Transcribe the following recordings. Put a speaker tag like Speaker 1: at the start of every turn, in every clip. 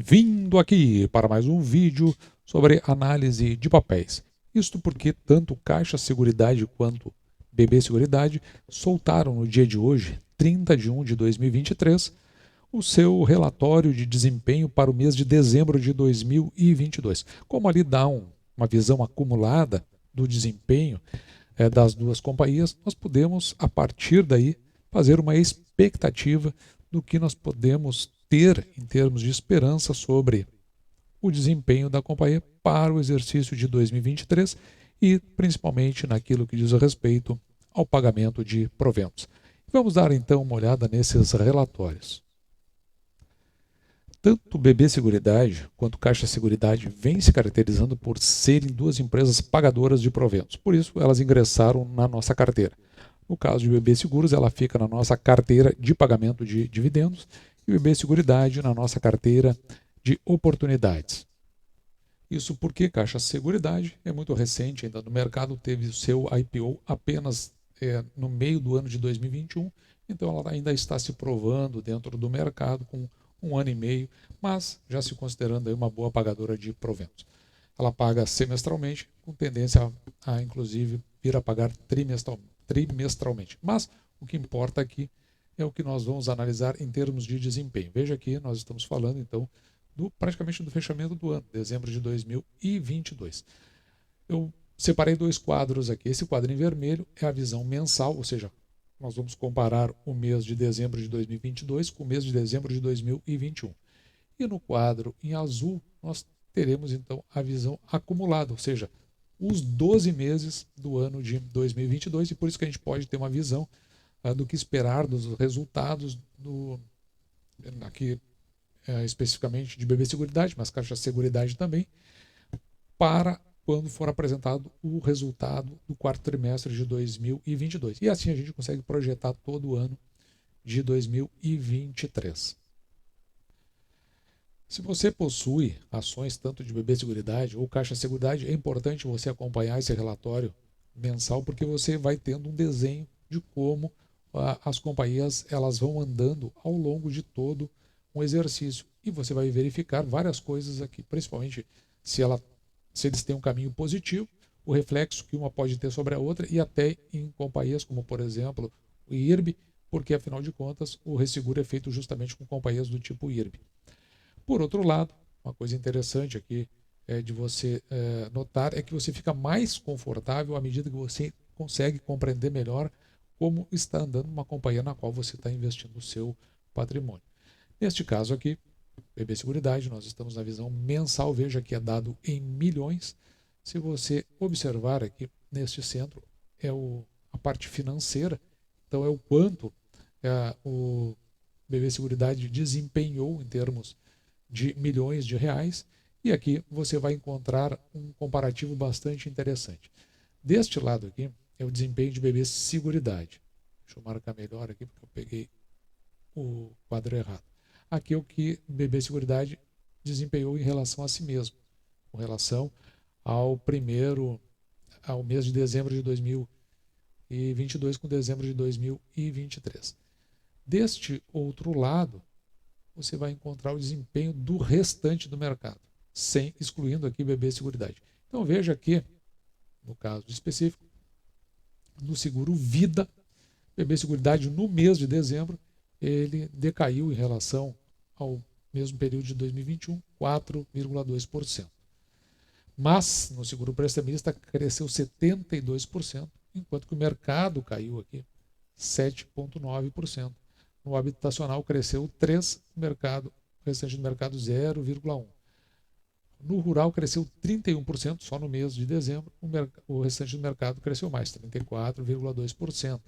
Speaker 1: Bem-vindo aqui para mais um vídeo sobre análise de papéis. Isto porque tanto Caixa Seguridade quanto BB Seguridade soltaram no dia de hoje, 30 de 1 de 2023, o seu relatório de desempenho para o mês de dezembro de 2022. Como ali dá uma visão acumulada do desempenho das duas companhias, nós podemos, a partir daí, fazer uma expectativa do que nós podemos ter em termos de esperança sobre o desempenho da companhia para o exercício de 2023 e principalmente naquilo que diz respeito ao pagamento de proventos. Vamos dar então uma olhada nesses relatórios. Tanto BB Seguridade quanto Caixa Seguridade vêm se caracterizando por serem duas empresas pagadoras de proventos. Por isso, elas ingressaram na nossa carteira. No caso de BB Seguros, ela fica na nossa carteira de pagamento de dividendos e BB Seguridade na nossa carteira de oportunidades. Isso porque Caixa Seguridade é muito recente, ainda no mercado, teve o seu IPO apenas no meio do ano de 2021, então ela ainda está se provando dentro do mercado com um ano e meio, mas já se considerando aí uma boa pagadora de proventos. Ela paga semestralmente, com tendência a inclusive vir a pagar trimestralmente. Mas o que importa aqui é o que nós vamos analisar em termos de desempenho. Veja aqui, nós estamos falando então praticamente do fechamento do ano, dezembro de 2022. Eu separei dois quadros aqui. Esse quadro em vermelho é a visão mensal, ou seja, nós vamos comparar o mês de dezembro de 2022 com o mês de dezembro de 2021. E no quadro em azul, nós teremos então a visão acumulada, ou seja, os 12 meses do ano de 2022, e por isso que a gente pode ter uma visão do que esperar dos resultados aqui especificamente de BB Seguridade, mas Caixa Seguridade também, para quando for apresentado o resultado do quarto trimestre de 2022. E assim a gente consegue projetar todo o ano de 2023. Se você possui ações tanto de BB Seguridade ou Caixa Seguridade, é importante você acompanhar esse relatório mensal, porque você vai tendo um desenho de como as companhias elas vão andando ao longo de todo um exercício. E você vai verificar várias coisas aqui, principalmente se eles têm um caminho positivo, o reflexo que uma pode ter sobre a outra, e até em companhias como, por exemplo, o IRB, porque afinal de contas o resseguro é feito justamente com companhias do tipo IRB. Por outro lado, uma coisa interessante aqui de você notar é que você fica mais confortável à medida que você consegue compreender melhor como está andando uma companhia na qual você está investindo o seu patrimônio. Neste caso aqui, BB Seguridade, nós estamos na visão mensal, veja que é dado em milhões. Se você observar aqui neste centro, é a parte financeira, então é o quanto o BB Seguridade desempenhou em termos de milhões de reais, e aqui você vai encontrar um comparativo bastante interessante. Deste lado aqui é o desempenho de BB Seguridade. Deixa eu marcar melhor aqui porque eu peguei o quadro errado. Aqui é o que BB Seguridade desempenhou em relação a si mesmo, com relação ao mês de dezembro de 2022 com dezembro de 2023. Deste outro lado, você vai encontrar o desempenho do restante do mercado, excluindo aqui BB Seguridade. Então veja aqui, no caso específico, no seguro vida, BB Seguridade no mês de dezembro, ele decaiu em relação ao mesmo período de 2021, 4,2%. Mas no seguro prestamista cresceu 72%, enquanto que o mercado caiu aqui 7,9%. No habitacional cresceu 3%, o restante do mercado 0,1%. No rural cresceu 31% só no mês de dezembro, o restante do mercado cresceu mais, 34,2%.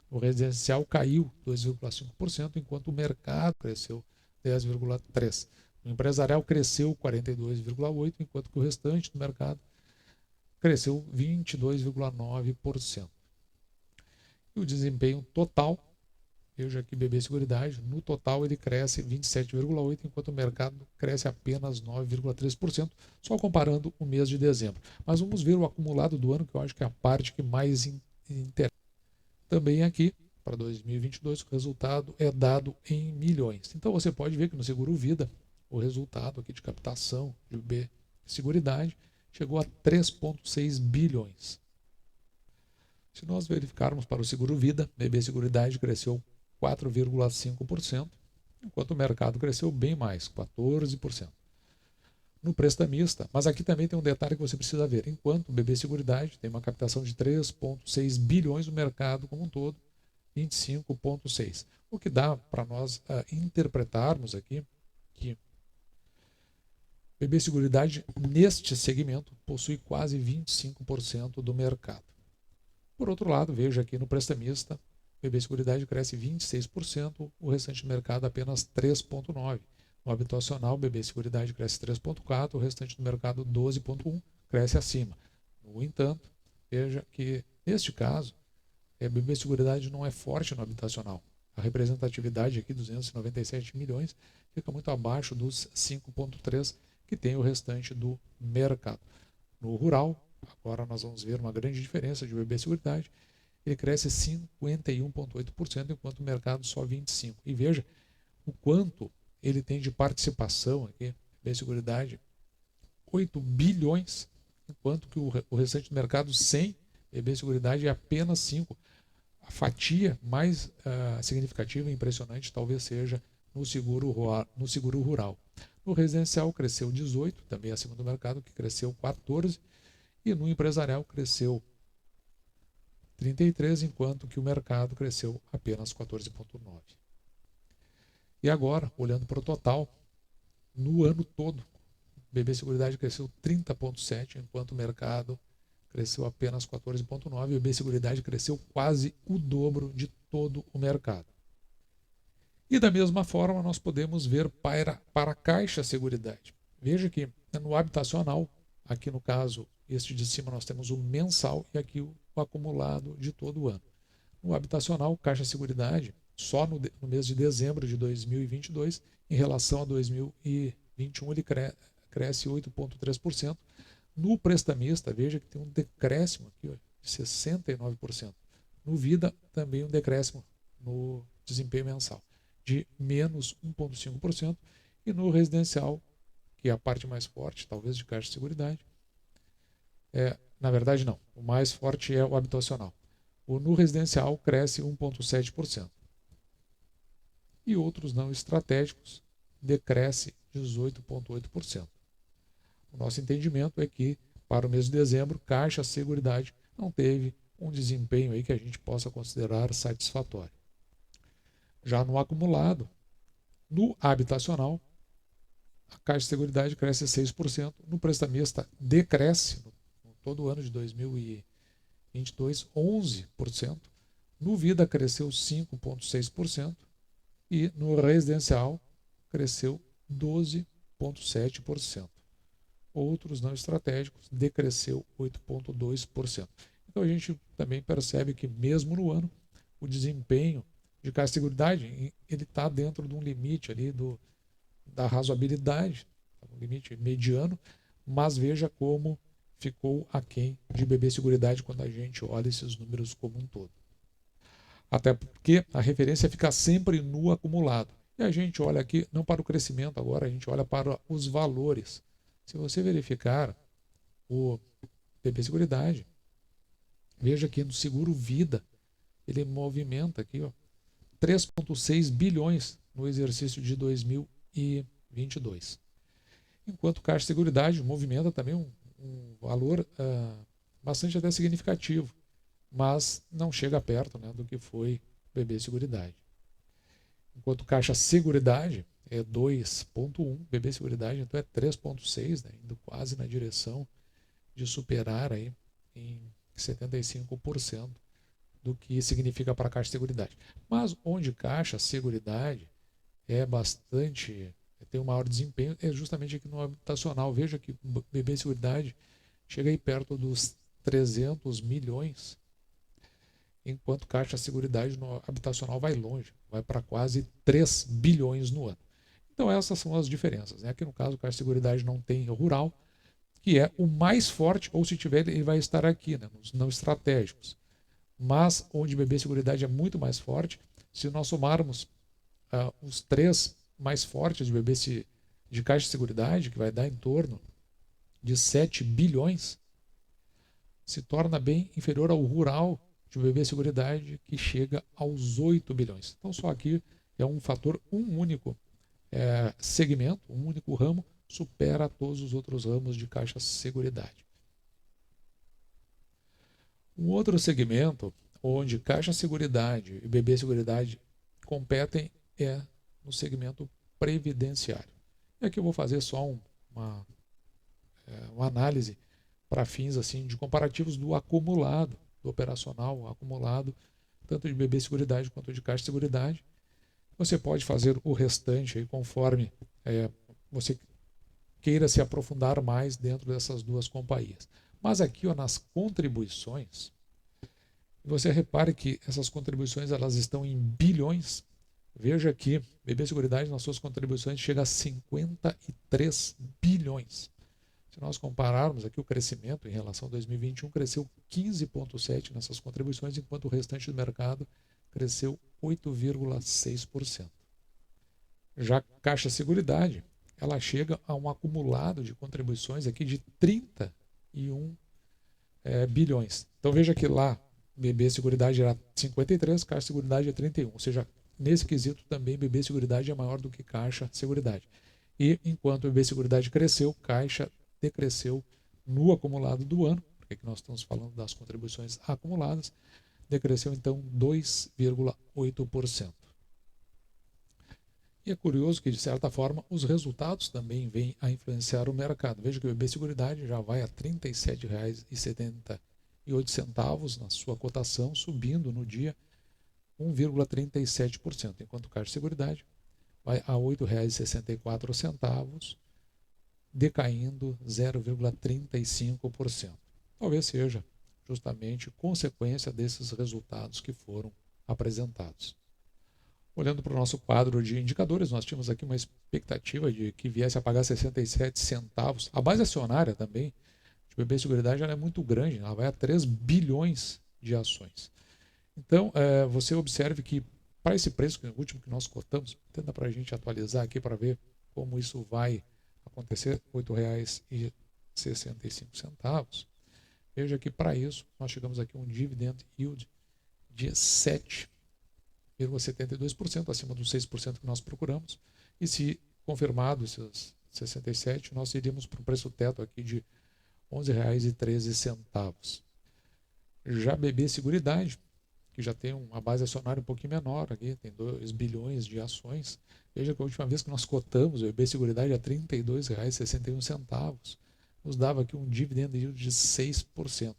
Speaker 1: O residencial caiu 2,5%, enquanto o mercado cresceu 10,3%. O empresarial cresceu 42,8%, enquanto que o restante do mercado cresceu 22,9%. E o desempenho total, veja aqui BB Seguridade, no total ele cresce 27,8%, enquanto o mercado cresce apenas 9,3%, só comparando o mês de dezembro. Mas vamos ver o acumulado do ano, que eu acho que é a parte que mais interessa. Também aqui, para 2022, o resultado é dado em milhões. Então você pode ver que no seguro vida, o resultado aqui de captação de BB Seguridade chegou a 3,6 bilhões. Se nós verificarmos para o seguro vida, BB Seguridade cresceu 4,5%, enquanto o mercado cresceu bem mais, 14%. No prestamista, mas aqui também tem um detalhe que você precisa ver. Enquanto o BB Seguridade tem uma captação de 3,6 bilhões no mercado como um todo, 25,6. O que dá para nós interpretarmos aqui que BB Seguridade, neste segmento, possui quase 25% do mercado. Por outro lado, veja aqui no prestamista, BB Seguridade cresce 26%, o restante do mercado apenas 3,9%. No habitacional, BB Seguridade cresce 3,4%, o restante do mercado 12,1%, cresce acima. No entanto, veja que, neste caso, a BB Seguridade não é forte no habitacional. A representatividade aqui, 297 milhões, fica muito abaixo dos 5,3% que tem o restante do mercado. No rural, agora nós vamos ver uma grande diferença de BB Seguridade, ele cresce 51,8%, enquanto o mercado só 25%. E veja o quanto ele tem de participação aqui, BB Seguridade, 8 bilhões, enquanto que o restante do mercado sem BB Seguridade é apenas 5%. A fatia mais significativa e impressionante talvez seja no seguro rural. No residencial cresceu 18%, também acima do mercado, que cresceu 14%, e no empresarial cresceu 33%, enquanto que o mercado cresceu apenas 14,9%. E agora, olhando para o total, no ano todo, BB Seguridade cresceu 30,7%, enquanto o mercado cresceu apenas 14,9%, e o BB Seguridade cresceu quase o dobro de todo o mercado. E da mesma forma, nós podemos ver para a Caixa Seguridade. Veja que no habitacional, aqui no caso, este de cima nós temos o mensal e aqui o acumulado de todo o ano. No habitacional, Caixa Seguridade, só no mês de dezembro de 2022, em relação a 2021, ele cresce 8,3%. No prestamista, veja que tem um decréscimo aqui, ó, de 69%. No vida, também um decréscimo no desempenho mensal, de menos 1,5%. E no residencial, que é a parte mais forte, talvez de Caixa Seguridade, na verdade não, o mais forte é o habitacional. No residencial cresce 1,7%. E outros não estratégicos decresce 18,8%. O nosso entendimento é que, para o mês de dezembro, Caixa Seguridade não teve um desempenho aí que a gente possa considerar satisfatório. Já no acumulado, no habitacional, a Caixa Seguridade cresce 6%, no prestamista decresce, no todo o ano de 2022, 11%, no vida cresceu 5,6% e no residencial cresceu 12,7%. Outros não estratégicos decresceu 8,2%. Então a gente também percebe que mesmo no ano, o desempenho de Caixa Seguridade ele está dentro de um limite ali da razoabilidade, um limite mediano, mas veja como ficou aquém de BB Seguridade quando a gente olha esses números como um todo. Até porque a referência fica sempre no acumulado. E a gente olha aqui, não para o crescimento agora, a gente olha para os valores. Se você verificar o BB Seguridade, veja que no seguro vida, ele movimenta aqui, ó, 3,6 bilhões no exercício de 2022. Enquanto Caixa Seguridade movimenta também um valor bastante até significativo, mas não chega perto, né, do que foi BB Seguridade. Enquanto Caixa Seguridade é 2,1, BB Seguridade então é 3,6, né, indo quase na direção de superar aí em 75% do que significa para a Caixa Seguridade. Mas onde Caixa Seguridade tem um maior desempenho é justamente aqui no habitacional. Veja que BB Seguridade chega aí perto dos 300 milhões, enquanto Caixa Seguridade no habitacional vai longe, vai para quase 3 bilhões no ano. Então essas são as diferenças, né? Aqui no caso, Caixa Seguridade não tem rural, que é o mais forte, ou se tiver, ele vai estar aqui, né, nos não estratégicos. Mas onde BB Seguridade é muito mais forte, se nós somarmos os três mais fortes de BB de Caixa Seguridade, que vai dar em torno de 7 bilhões, se torna bem inferior ao rural de BB Seguridade, que chega aos 8 bilhões. Então, só aqui é um fator, um único segmento, um único ramo, supera todos os outros ramos de Caixa Seguridade. Um outro segmento onde Caixa Seguridade e BB Seguridade competem é no segmento previdenciário. E aqui eu vou fazer só uma análise para fins assim de comparativos do acumulado, do operacional acumulado, tanto de BB Seguridade quanto de Caixa Seguridade. Você pode fazer o restante aí conforme você queira se aprofundar mais dentro dessas duas companhias. Mas aqui, ó, nas contribuições, você repare que essas contribuições elas estão em bilhões. Veja que BB Seguridade nas suas contribuições chega a 53 bilhões. Se nós compararmos aqui o crescimento em relação a 2021, cresceu 15,7% nessas contribuições, enquanto o restante do mercado cresceu 8,6%. Já a Caixa Seguridade, ela chega a um acumulado de contribuições aqui de 31 bilhões. Então veja que lá BB Seguridade era 53, Caixa Seguridade é 31. Ou seja, nesse quesito também BB Seguridade é maior do que Caixa Seguridade. E enquanto BB Seguridade cresceu, Caixa decresceu no acumulado do ano, porque aqui nós estamos falando das contribuições acumuladas, decresceu então 2,8%. E é curioso que, de certa forma, os resultados também vêm a influenciar o mercado. Veja que o BB Seguridade já vai a R$ 37,78 na sua cotação, subindo no dia 1,37%, enquanto o Caixa Seguridade vai a R$ 8,64, decaindo 0,35%. Talvez seja justamente consequência desses resultados que foram apresentados. Olhando para o nosso quadro de indicadores, nós tínhamos aqui uma expectativa de que viesse a pagar 67 centavos. A base acionária também de BB Seguridade é muito grande, ela vai a 3 bilhões de ações. Então, você observe que para esse preço, que é o último que nós cotamos, tenta para a gente atualizar aqui para ver como isso vai acontecer, R$ 8,65. Veja que para isso nós chegamos aqui a um dividend yield de 7,72%, acima dos 6% que nós procuramos. E se confirmado esses 67, nós iríamos para o preço teto aqui de R$ 11,13. Já BB Seguridade, que já tem uma base acionária um pouquinho menor aqui, tem 2 bilhões de ações. Veja que a última vez que nós cotamos o BB Seguridade a R$ 32,61, nos dava aqui um dividend yield de 6%.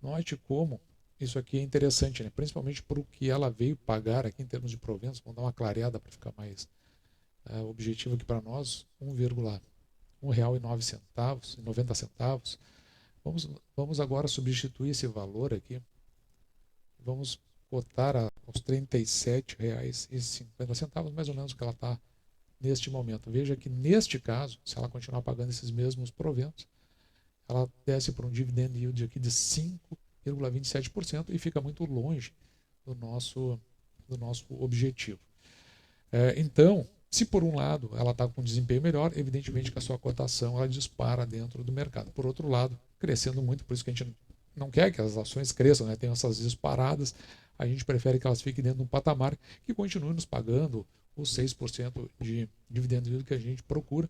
Speaker 1: Note como isso aqui é interessante, né? Principalmente por o que ela veio pagar aqui em termos de proventos. Vamos dar uma clareada para ficar mais objetivo aqui para nós, R$ 1,0990. Vamos agora substituir esse valor aqui. Vamos cotar aos R$ 37,50, mais ou menos o que ela está neste momento. Veja que neste caso, se ela continuar pagando esses mesmos proventos, ela desce para um dividend yield aqui de 5,27% e fica muito longe do nosso objetivo. Então, se por um lado ela está com um desempenho melhor, evidentemente que a sua cotação ela dispara dentro do mercado. Por outro lado, crescendo muito, por isso que a gente não quer que as ações cresçam, né? Tenham essas disparadas, a gente prefere que elas fiquem dentro de um patamar que continue nos pagando os 6% de dividend yield que a gente procura,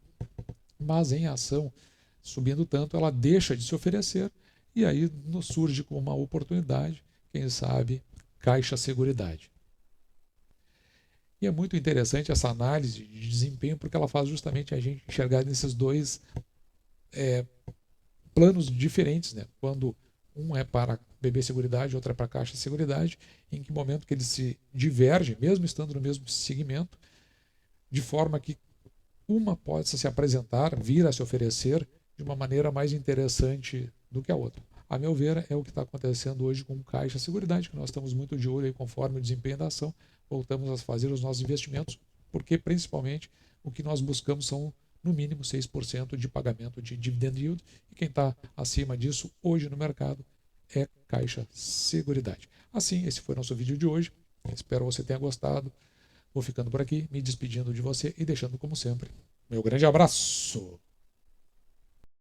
Speaker 1: mas em ação subindo tanto, ela deixa de se oferecer e aí nos surge como uma oportunidade, quem sabe, Caixa Seguridade. E é muito interessante essa análise de desempenho, porque ela faz justamente a gente enxergar nesses dois planos diferentes, né? Quando um é para BB Seguridade, outro é para Caixa Seguridade, em que momento que eles se divergem, mesmo estando no mesmo segmento, de forma que uma possa se apresentar, vir a se oferecer de uma maneira mais interessante do que a outra. A meu ver, é o que está acontecendo hoje com Caixa Seguridade, que nós estamos muito de olho aí conforme o desempenho da ação, voltamos a fazer os nossos investimentos, porque principalmente o que nós buscamos são no mínimo 6% de pagamento de dividend yield, e quem está acima disso hoje no mercado é Caixa Seguridade. Assim, esse foi o nosso vídeo de hoje, espero que você tenha gostado. Vou ficando por aqui, me despedindo de você e deixando, como sempre, Meu grande abraço.